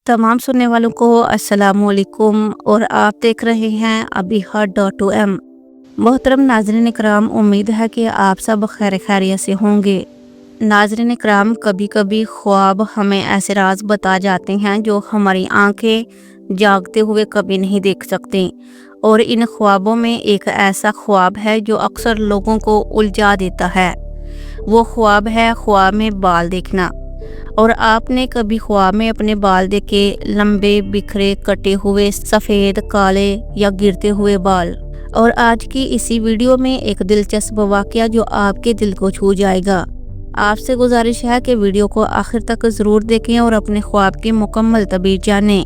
तमाम सुनने वालों को अस्सलाम वालेकुम और आप देख रहे हैं अबीहा.m। मोहतरम नाज़रीन इकराम, उम्मीद है कि आप सब खैर खैरियत से होंगे। नाज़रीन इकराम, कभी कभी ख्वाब हमें ऐसे राज बता जाते हैं जो हमारी आंखें जागते हुए कभी नहीं देख सकती, और इन ख्वाबों में एक ऐसा ख्वाब है जो अक्सर लोगों को उलझा देता है। वो ख्वाब है ख्वाब में बाल देखना। और आपने कभी ख्वाब में अपने बाल देखे, लंबे, बिखरे, कटे हुए, सफ़ेद, काले या गिरते हुए बाल? और आज की इसी वीडियो में एक दिलचस्प वाक़या जो आपके दिल को छू जाएगा। आपसे गुजारिश है कि वीडियो को आखिर तक ज़रूर देखें और अपने ख्वाब की मुकम्मल तबीर जानें।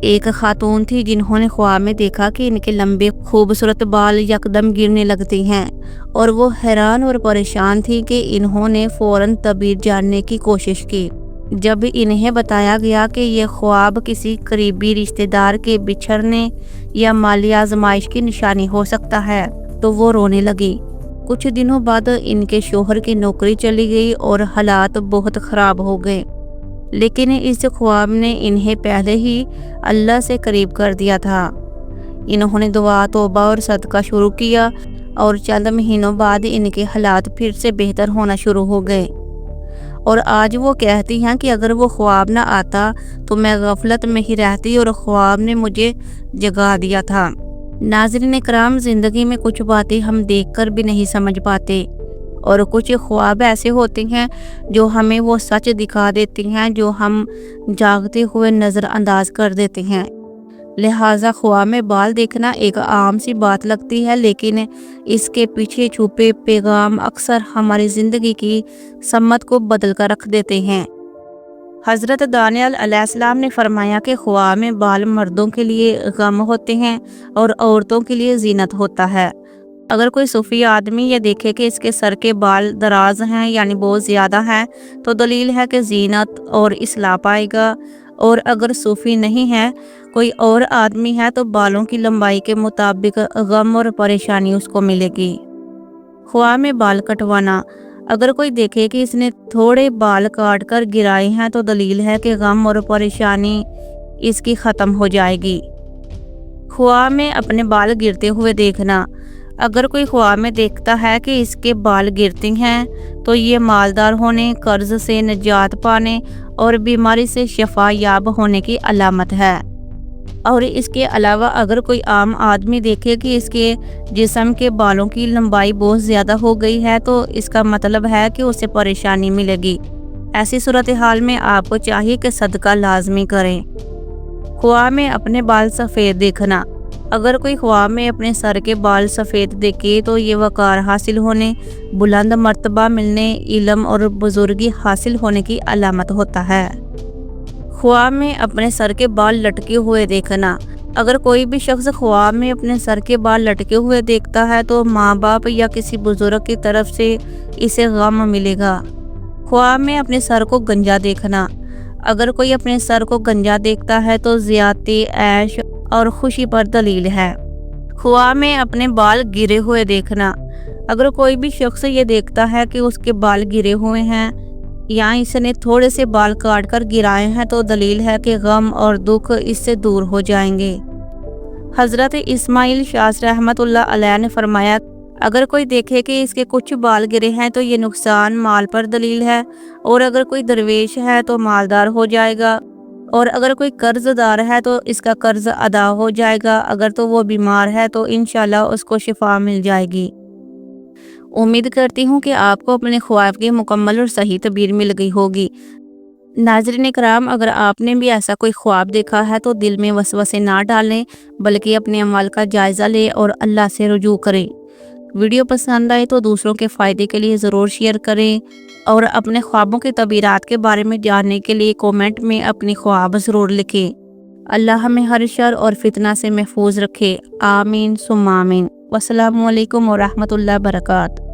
एक खातून थी जिन्होंने ख्वाब में देखा कि इनके लंबे खूबसूरत बाल यकदम गिरने लगते हैं, और वो हैरान और परेशान थी कि इन्होंने फ़ौरन तबीर जानने की कोशिश की। जब इन्हें बताया गया कि यह ख्वाब किसी करीबी रिश्तेदार के बिछड़ने या माली आजमाइश की निशानी हो सकता है, तो वो रोने लगी। कुछ दिनों बाद इनके शोहर की नौकरी चली गई और हालात बहुत ख़राब हो गए, लेकिन इस ख्वाब ने इन्हें पहले ही अल्लाह से करीब कर दिया था। इन्होंने दुआ, तौबा और सदका शुरू किया, और चंद महीनों बाद इनके हालात फिर से बेहतर होना शुरू हो गए। और आज वो कहती हैं कि अगर वो ख्वाब ना आता तो मैं गफलत में ही रहती और ख्वाब ने मुझे जगा दिया था। नाज़रीन इकराम, ज़िंदगी में कुछ बातें हम देखकर भी नहीं समझ पाते, और कुछ ख्वाब ऐसे होते हैं जो हमें वो सच दिखा देती हैं जो हम जागते हुए नज़रअंदाज कर देते हैं। लिहाजा ख्वाब में बाल देखना एक आम सी बात लगती है, लेकिन इसके पीछे छुपे पैगाम अक्सर हमारी ज़िंदगी की सम्मत को बदल कर रख देते हैं। हज़रत दानियल अलैहिस्सलाम ने फरमाया कि ख्वाब में बाल मर्दों के लिए गम होते हैं और औरतों के लिए जीनत होता है। अगर कोई सूफी आदमी ये देखे कि इसके सर के बाल दराज हैं, यानी बहुत ज़्यादा हैं, तो दलील है कि जीनत और इस्लाह पाएगा। और अगर सूफी नहीं है, कोई और आदमी है, तो बालों की लंबाई के मुताबिक गम और परेशानी उसको मिलेगी। ख्वाब में बाल कटवाना। अगर कोई देखे कि इसने थोड़े बाल काट कर गिराए हैं, तो दलील है कि गम और परेशानी इसकी ख़त्म हो जाएगी। ख्वाब में अपने बाल गिरते हुए देखना। अगर कोई ख्वाब में देखता है कि इसके बाल गिरते हैं, तो ये मालदार होने, कर्ज से निजात पाने और बीमारी से शफा याब होने की अलामत है। और इसके अलावा अगर कोई आम आदमी देखे कि इसके जिस्म के बालों की लंबाई बहुत ज़्यादा हो गई है, तो इसका मतलब है कि उसे परेशानी मिलेगी। ऐसी सूरत हाल में आपको चाहिए कि सदका लाजमी करें। ख्वाब में अपने बाल सफ़ेद देखना। अगर कोई ख्वाब में अपने सर के बाल सफ़ेद देखे, तो ये वक़ार हासिल होने, बुलंद मर्तबा मिलने, इल्म और बुजुर्गी हासिल होने की अलामत होता है। ख्वाब में अपने सर के बाल लटके हुए देखना। अगर कोई भी शख्स ख्वाब में अपने सर के बाल लटके हुए देखता है, तो माँ बाप या किसी बुजुर्ग की तरफ से इसे गम मिलेगा। ख्वाब में अपने सर को गंजा देखना। अगर कोई अपने सर को गंजा देखता है, तो ज़ियादती, ऐश और खुशी पर दलील है। ख्वाब में अपने बाल गिरे हुए देखना। अगर कोई भी शख्स ये देखता है कि उसके बाल गिरे हुए हैं या इसने थोड़े से बाल काट कर गिराए हैं, तो दलील है कि गम और दुख इससे दूर हो जाएंगे। हज़रत इस्माइल शास रहमतुल्लाह अलैह ने फरमाया, अगर कोई देखे कि इसके कुछ बाल गिरे हैं, तो ये नुकसान माल पर दलील है, और अगर कोई दरवेश है तो मालदार हो जाएगा, और अगर कोई कर्जदार है तो इसका कर्ज अदा हो जाएगा, अगर तो वो बीमार है तो इंशाल्लाह उसको शिफा मिल जाएगी। उम्मीद करती हूँ कि आपको अपने ख्वाब की मुकम्मल और सही तबीर मिल गई होगी। नाज़रीन इकराम, अगर आपने भी ऐसा कोई ख्वाब देखा है, तो दिल में वसवसे ना डालें, बल्कि अपने अमल का जायज़ा लें और अल्लाह से रुजू करें। वीडियो पसंद आए तो दूसरों के फ़ायदे के लिए ज़रूर शेयर करें, और अपने ख्वाबों की तबीरात के बारे में जानने के लिए कमेंट में अपनी ख्वाब ज़रूर लिखें। अल्लाह हमें हर शर और फितना से महफूज रखे। आमीन सुम्मा आमीन। वस्सलामु अलैकुम व रहमतुल्लाहि व बरकातहू।